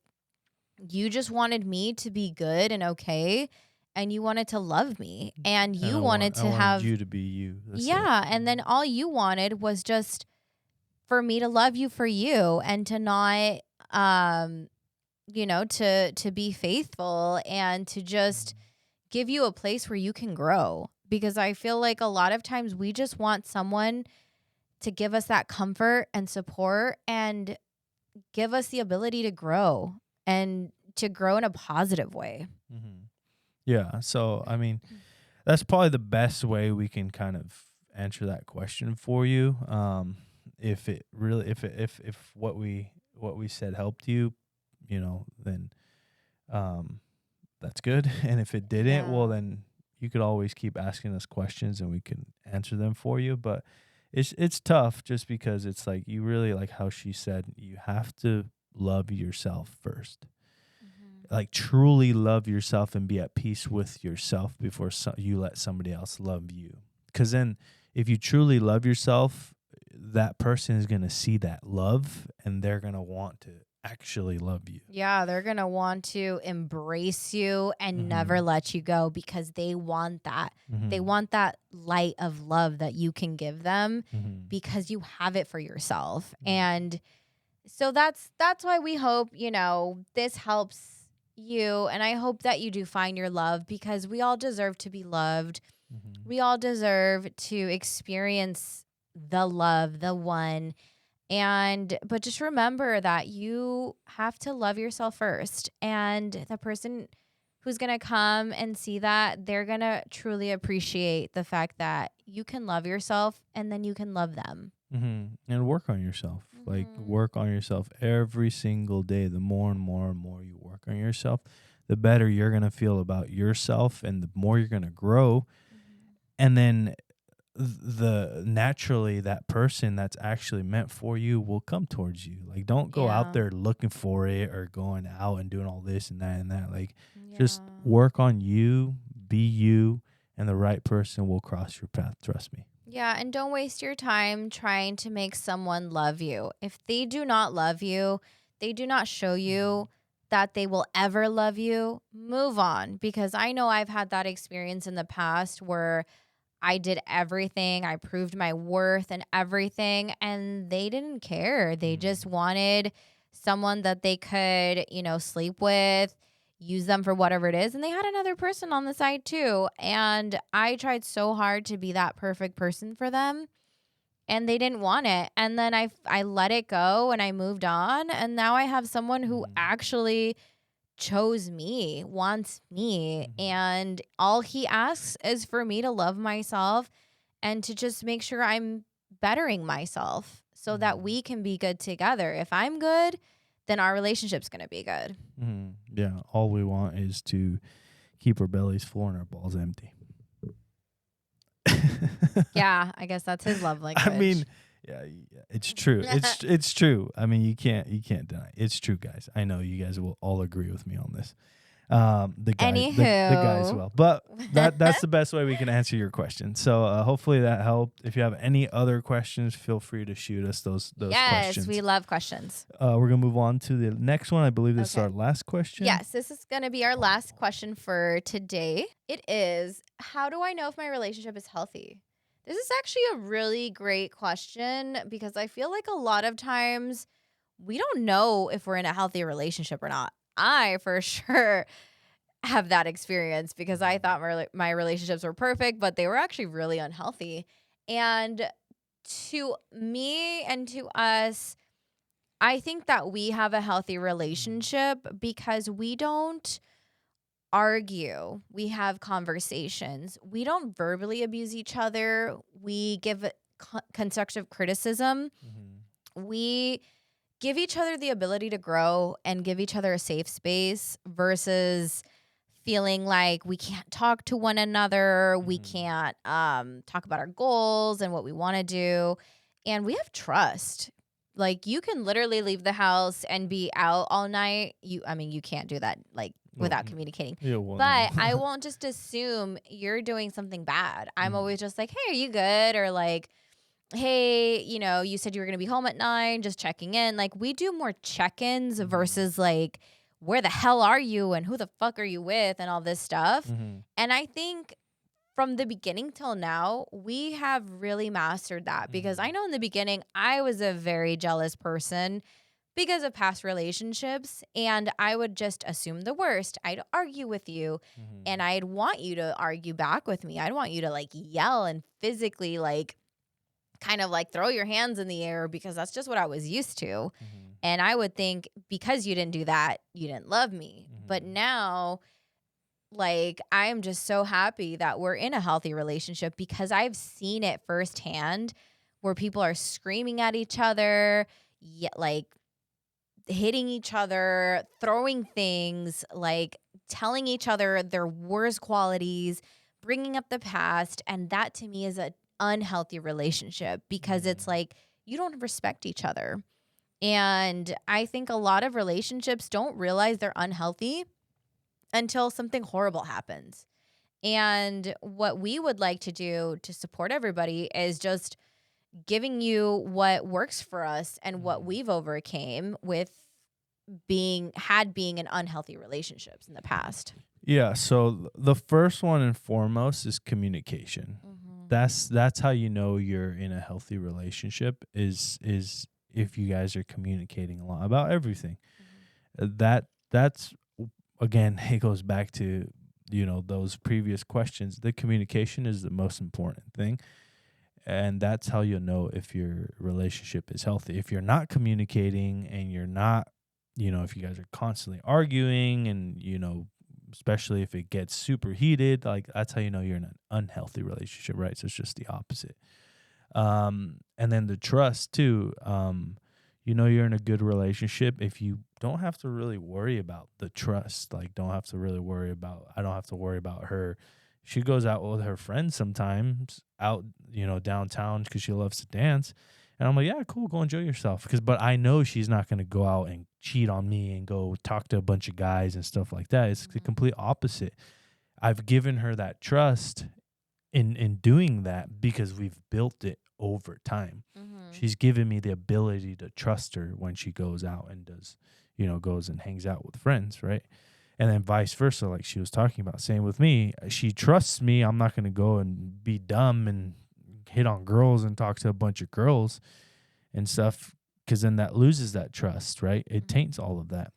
you just wanted me to be good and okay, and you wanted to love me, and And you wanted I to wanted have, you to be you. That's it. yeah, and then all you wanted was just for me to love you for you, and to not um to be faithful, and to just give you a place where you can grow, because I feel like a lot of times we just want someone to give us that comfort and support and give us the ability to grow, and to grow in a positive way. Mm-hmm. Yeah. So that's probably the best way we can kind of answer that question for you. If it really, if what we said helped you, then that's good. And if it didn't, well, Yeah. then you could always keep asking us questions and we can answer them for you. But it's tough just because it's like you really, like how she said, you have to love yourself first. like truly love yourself and be at peace with yourself before you let somebody else love you. Because then if you truly love yourself, that person is going to see that love and they're going to want to actually love you. Yeah, they're going to want to embrace you and never let you go because they want that. They want that light of love that you can give them because you have it for yourself. And so that's why we hope, this helps you. And I hope that you do find your love because we all deserve to be loved. We all deserve to experience the love, the one. But just remember that you have to love yourself first. And the person who's going to come and see that, they're going to truly appreciate the fact that you can love yourself and then you can love them. And work on yourself. Like work on yourself every single day. The more and more and more you work on yourself, the better you're going to feel about yourself and the more you're going to grow. And then naturally that person that's actually meant for you will come towards you. Like don't go out there looking for it or going out and doing all this and that and that. Like just work on you, be you, and the right person will cross your path. Trust me. Yeah, and don't waste your time trying to make someone love you. If they do not love you, they do not show you that they will ever love you, move on. Because I know I've had that experience in the past where I did everything. I proved my worth and everything, and they didn't care. They just wanted someone that they could, sleep with, use them for whatever it is. And they had another person on the side too. And I tried so hard to be that perfect person for them, and they didn't want it. And then I let it go and I moved on. And now I have someone who actually chose me, wants me, and all he asks is for me to love myself and to just make sure I'm bettering myself so that we can be good together. If I'm good, then our relationship's going to be good. Yeah, all we want is to keep our bellies full and our balls empty. Yeah, I guess that's his love language. I mean, yeah, it's true. It's true. I mean, you can't deny it. It's true, guys. I know you guys will all agree with me on this. The guys will. But that's the best way we can answer your question. So hopefully that helped. If you have any other questions, feel free to shoot us those questions. Yes, we love questions. We're gonna move on to the next one. I believe this is our last question. Yes, this is gonna be our last question for today. It is, how do I know if my relationship is healthy? This is actually a really great question because I feel like a lot of times we don't know if we're in a healthy relationship or not. I, for sure, have that experience because I thought my relationships were perfect, but they were actually really unhealthy. And to me and to us, I think that we have a healthy relationship because we don't argue. We have conversations. We don't verbally abuse each other. We give constructive criticism. We give each other the ability to grow and give each other a safe space versus feeling like we can't talk to one another. We can't talk about our goals and what we want to do. And we have trust. Like you can literally leave the house and be out all night. You can't do that without communicating. Yeah, well, but I won't just assume you're doing something bad. I'm always just like, hey, are you good? Or like, hey, you said you were going to be home at 9, just checking in. Like we do more check-ins versus like, where the hell are you and who the fuck are you with and all this stuff. And I think from the beginning till now, we have really mastered that because I know in the beginning, I was a very jealous person because of past relationships, and I would just assume the worst. I'd argue with you, and I'd want you to argue back with me. I'd want you to like yell and physically like kind of like throw your hands in the air because that's just what I was used to. And I would think because you didn't do that, you didn't love me. But now, like, I'm just so happy that we're in a healthy relationship because I've seen it firsthand where people are screaming at each other, like hitting each other, throwing things, like telling each other their worst qualities, bringing up the past. And that to me is an unhealthy relationship because it's like you don't respect each other. And I think a lot of relationships don't realize they're unhealthy until something horrible happens. And what we would like to do to support everybody is just giving you what works for us and what Mhm. we've overcame with being in unhealthy relationships in the past. Yeah, so the first one and foremost is communication. Mhm. That's how you know you're in a healthy relationship is if you guys are communicating a lot about everything. Mhm. That's again, it goes back to, those previous questions. The communication is the most important thing, and that's how you'll know if your relationship is healthy. If you're not communicating and you're not, if you guys are constantly arguing and, especially if it gets super heated, like that's how you know you're in an unhealthy relationship, right? So it's just the opposite. And then the trust too. You're in a good relationship if you don't have to really worry about the trust. Like, don't have to really worry about, I don't have to worry about her. She goes out with her friends sometimes out, downtown because she loves to dance. And I'm like, yeah, cool, go enjoy yourself. But I know she's not going to go out and cheat on me and go talk to a bunch of guys and stuff like that. It's the Mhm. complete opposite. I've given her that trust in doing that because we've built it over time. Mhm. She's given me the ability to trust her when she goes out and does, goes and hangs out with friends, right? And then vice versa, like she was talking about. Same with me. She trusts me. I'm not going to go and be dumb and hit on girls and talk to a bunch of girls and stuff, because then that loses that trust, right? It Mhm. taints all of that.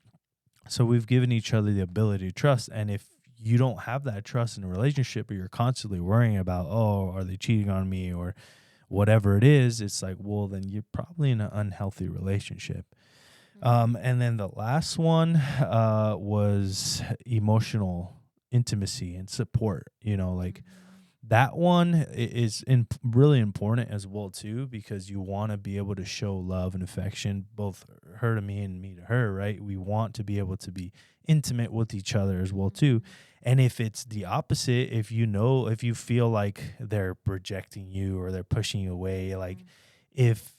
So we've given each other the ability to trust. And if you don't have that trust in a relationship, or you're constantly worrying about, oh, are they cheating on me or whatever it is, it's like, well, then you're probably in an unhealthy relationship. Mhm. And then the last one was emotional intimacy and support. Like Mhm. that one is really important as well too, because you want to be able to show love and affection, both her to me and me to her, right? We want to be able to be intimate with each other as well too. Mhm. And if it's the opposite, if you feel like they're rejecting you or they're pushing you away, like Mhm. if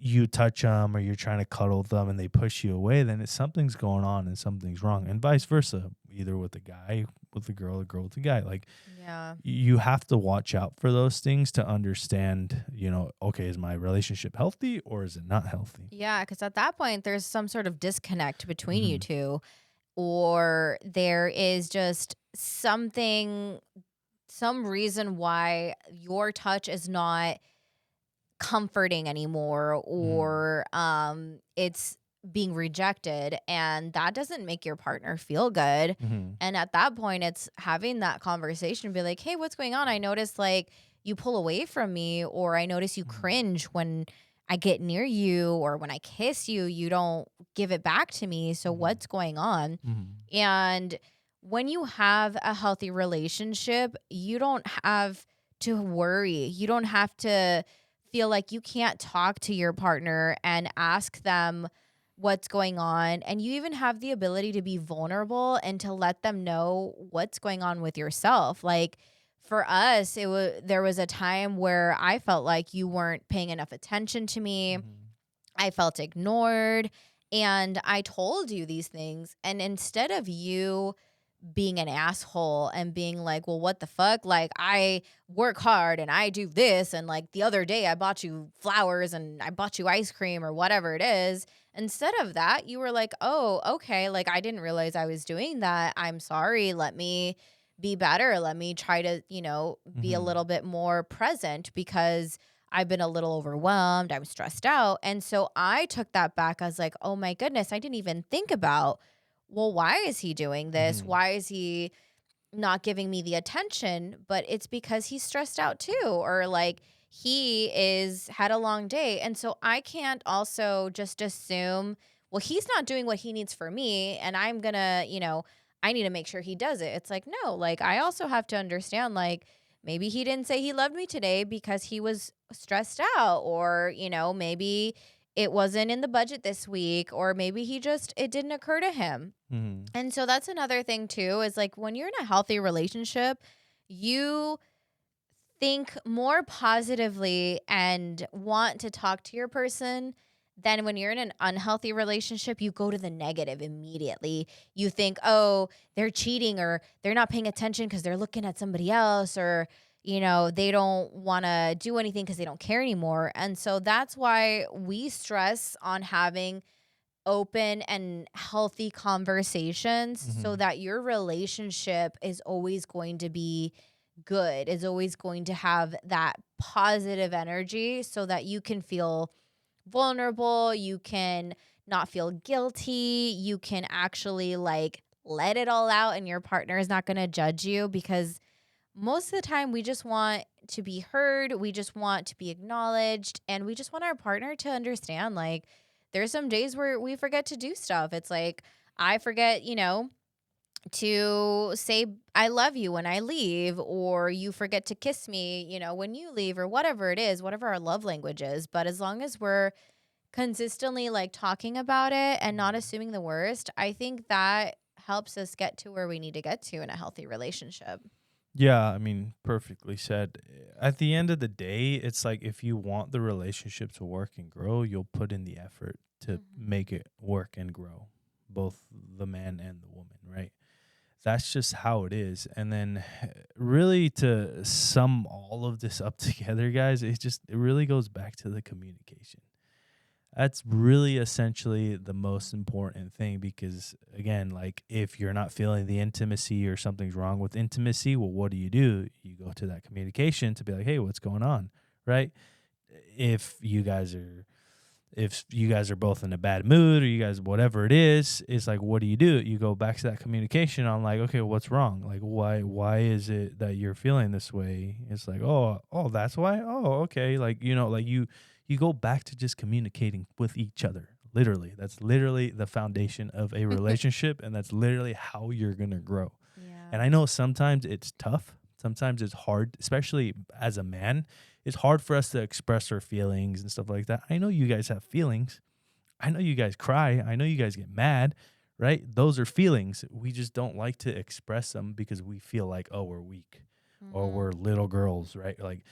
you touch them or you're trying to cuddle them and they push you away, then it's something's going on and something's wrong, and vice versa, either with the guy with the girl with the guy. Like, Yeah. you have to watch out for those things to understand, okay, is my relationship healthy or is it not healthy? Yeah, because at that point, there's some sort of disconnect between you Mhm. two, or there is just some reason why your touch is not comforting anymore, Mhm. or it's being rejected, and that doesn't make your partner feel good. Mhm. And at that point, it's having that conversation, be like, hey, what's going on? I notice like you pull away from me, or I notice you Mhm. cringe when I get near you, or when I kiss you, you don't give it back to me. So Mhm. what's going on? Mhm. And when you have a healthy relationship, you don't have to worry. You don't have to feel like you can't talk to your partner and ask them what's going on. And you even have the ability to be vulnerable and to let them know what's going on with yourself. Like for us, there was a time where I felt like you weren't paying enough attention to me. Mhm. I felt ignored, and I told you these things. And instead of you being an asshole and being like, well, what the fuck? Like, I work hard and I do this. And like the other day, I bought you flowers and I bought you ice cream or whatever it is. Instead of that, you were like, oh, okay. Like, I didn't realize I was doing that. I'm sorry. Let me be better. Let me try to, be a Mhm. little bit more present because I've been a little overwhelmed. I'm stressed out. And so I took that back. I was like, oh my goodness, I didn't even think about, well, why is he doing this? Mhm. Why is he not giving me the attention? But it's because he's stressed out too, or like he is had a long day. And so I can't also just assume, well, he's not doing what he needs for me, and I'm gonna, I need to make sure he does it. It's like, no, like I also have to understand, like, maybe he didn't say he loved me today because he was stressed out, or, maybe it wasn't in the budget this week, or maybe it didn't occur to him. Mhm. And so that's another thing too, is like when you're in a healthy relationship, you think more positively and want to talk to your person then when you're in an unhealthy relationship, you go to the negative immediately. You think, oh, they're cheating or they're not paying attention because they're looking at somebody else or, they don't want to do anything because they don't care anymore. And so that's why we stress on having open and healthy conversations so Hmm. that your relationship is always going to be good, is always going to have that positive energy so that you can feel vulnerable, you can not feel guilty, you can actually like let it all out and your partner is not going to judge you because most of the time we just want to be heard, we just want to be acknowledged, and we just want our partner to understand like there's some days where we forget to do stuff. It's like I forget, to say I love you when I leave, or you forget to kiss me, when you leave, or whatever it is, whatever our love language is. But as long as we're consistently like talking about it and not assuming the worst, I think that helps us get to where we need to get to in a healthy relationship. Yeah, I mean, perfectly said. At the end of the day, it's like if you want the relationship to work and grow, you'll put in the effort to Mhm. make it work and grow, both the man and the woman, right? That's just how it is. And then really to sum all of this up together, guys, it really goes back to the communication. That's really essentially the most important thing because again, like if you're not feeling the intimacy or something's wrong with intimacy, well, what do? You go to that communication to be like, hey, what's going on? Right? If you guys are if you guys are both in a bad mood or you guys whatever it is, it's like what do? You go back to that communication on like, okay, what's wrong? Like why is it that you're feeling this way? It's like, oh, that's why? Oh, okay. Like, like you go back to just communicating with each other. Literally. That's literally the foundation of a relationship and that's literally how you're gonna grow. Yeah. And I know sometimes it's tough. Sometimes it's hard, especially as a man. It's hard for us to express our feelings and stuff like that. I know you guys have feelings. I know you guys cry. I know you guys get mad, right? Those are feelings. We just don't like to express them because we feel like, oh, we're weak or Mhm. we're little girls, right? Like,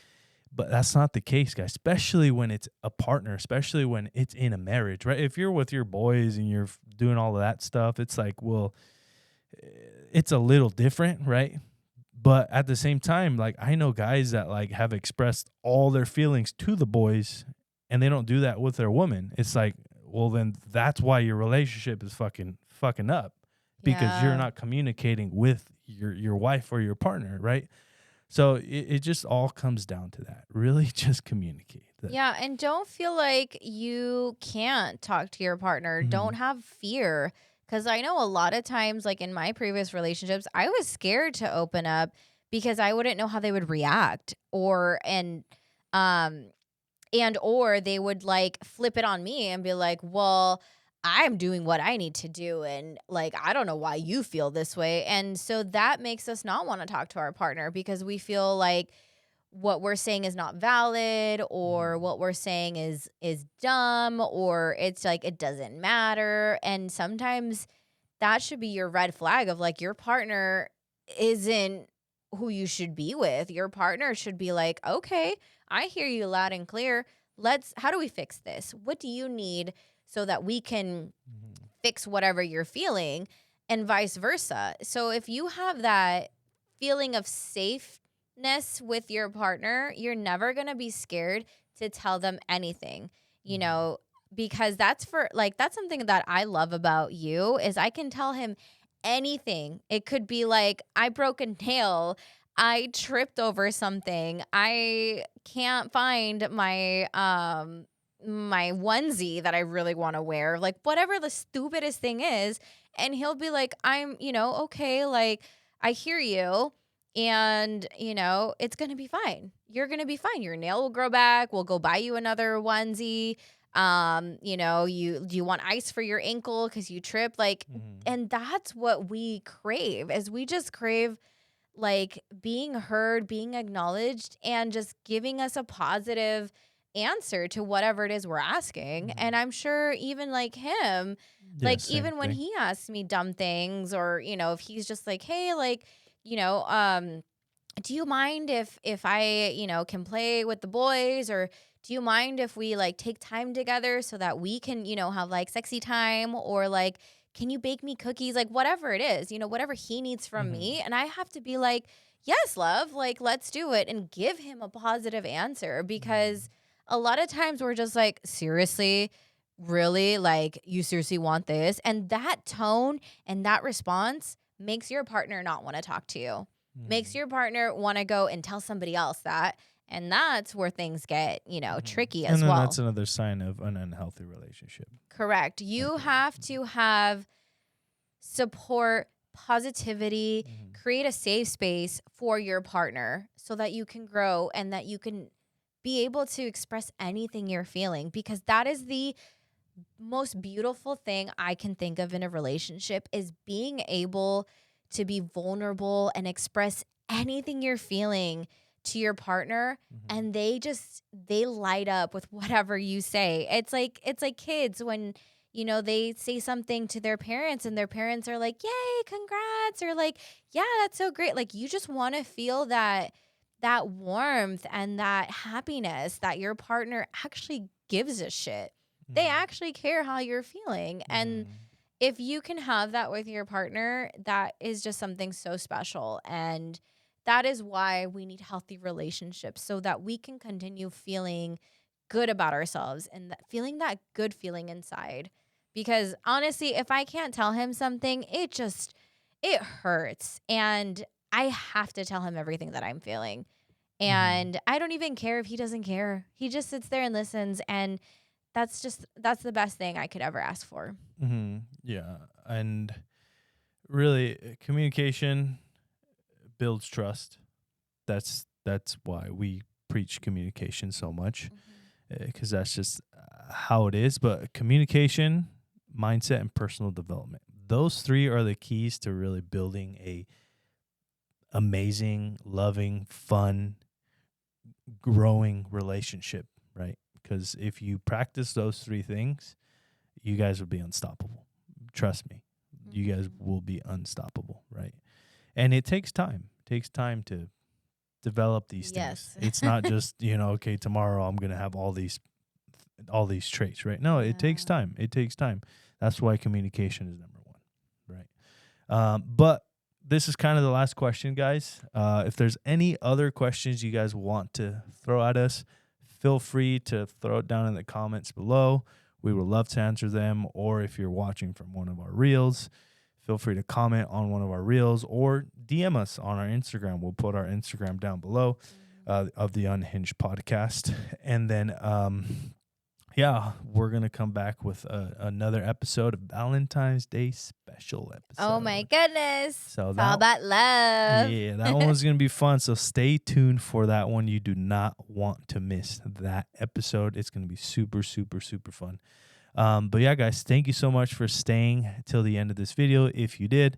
but that's not the case, guys, especially when it's a partner, especially when it's in a marriage, right? If you're with your boys and you're doing all of that stuff, it's like, well, it's a little different, right? But at the same time, like I know guys that like have expressed all their feelings to the boys and they don't do that with their woman. It's like, well then that's why your relationship is fucking up because you're Yeah. not communicating with your wife or your partner, right? So it just all comes down to that. Really just communicate. That. Yeah, and don't feel like you can't talk to your partner. Mhm. Don't have fear. Because I know a lot of times, like in my previous relationships, I was scared to open up because I wouldn't know how they would react um, or they would like flip it on me and be like, well, I'm doing what I need to do. And like, I don't know why you feel this way. And so that makes us not want to talk to our partner because we feel like, what we're saying is not valid or Mhm. what we're saying is dumb or it's like it doesn't matter, and sometimes that should be your red flag of like your partner isn't who you should be with. Your partner should be like, okay, I hear you loud and clear, how do we fix this? What do you need so that we can Mhm. fix whatever you're feeling, and vice versa. So if you have that feeling of safeness with your partner, you're never going to be scared to tell them anything, you Mhm. know, because that's something that I love about you is I can tell him anything. It could be like I broke a nail, I tripped over something, I can't find my onesie that I really want to wear, like whatever the stupidest thing is. And he'll be like, okay, like I hear you. And, it's going to be fine. You're going to be fine. Your nail will grow back. We'll go buy you another onesie. Do you want ice for your ankle because you tripped? Like, Mhm. and that's what we crave, is we just crave like being heard, being acknowledged, and just giving us a positive answer to whatever it is we're asking. And Mhm. I'm sure even like him, Yeah, like same even when thing. he asks me dumb things, or, if he's just like, hey, like, you know, do you mind if I, can play with the boys, or do you mind if we like take time together so that we can, have like sexy time, or like, can you bake me cookies? Like whatever it is, whatever he needs from me. And I have to be like, yes, love, like let's do it, and give him a positive answer, because a lot of times we're just like, seriously, really, like you seriously want this? And that tone and that response makes your partner not want to talk to you, makes your partner want to go and tell somebody else that. And that's where things get, tricky as And then well. that's another sign of an unhealthy relationship. Correct. You have to have support, positivity, create a safe space for your partner so that you can grow and that you can be able to express anything you're feeling, because that is the most beautiful thing I can think of in a relationship, is being able to be vulnerable and express anything you're feeling to your partner, and they light up with whatever you say. It's like kids when they say something to their parents and their parents are like, "Yay, congrats," or like, "Yeah, that's so great." Like you just want to feel that warmth and that happiness that your partner actually gives a shit. They actually care how you're feeling. And if you can have that with your partner, that is just something so special. And that is why we need healthy relationships, so that we can continue feeling good about ourselves and feeling that good feeling inside. Because honestly, if I can't tell him something, it hurts. And I have to tell him everything that I'm feeling. And I don't even care if he doesn't care. He just sits there and listens. And that's the best thing I could ever ask for. Yeah. And really, communication builds trust. That's why we preach communication so much, because that's just how it is. But communication, mindset, and personal development, those three are the keys to really building a amazing, loving, fun, growing relationship, right? Because if you practice those three things, you guys will be unstoppable. Trust me, you guys will be unstoppable, right? And it takes time. It takes time to develop these things. It's not just, okay, tomorrow I'm going to have all these traits, right? No, it takes time. It takes time. That's why communication is number one, right? But this is kind of the last question, guys. If there's any other questions you guys want to throw at us, feel free to throw it down in the comments below. We would love to answer them. Or if you're watching from one of our reels, feel free to comment on one of our reels or DM us on our Instagram. We'll put our Instagram down below of the Unhinged podcast. And then, we're going to come back with another episode of Valentine's Day special episode. Oh, my goodness. So it's all about love. Yeah, that one's going to be fun. So stay tuned for that one. You do not want to miss that episode. It's going to be super, super, super fun. But yeah, guys, thank you so much for staying till the end of this video. If you did,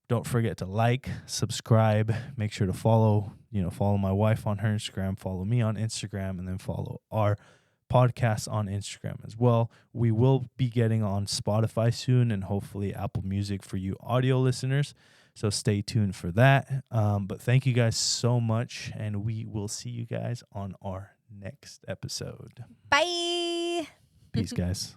don't forget to like, subscribe, make sure to follow my wife on her Instagram, follow me on Instagram, and then follow our podcast on Instagram as well. We will be getting on Spotify soon and hopefully Apple Music for you audio listeners. So stay tuned for that. But thank you guys so much, and we will see you guys on our next episode. Bye. Peace, guys.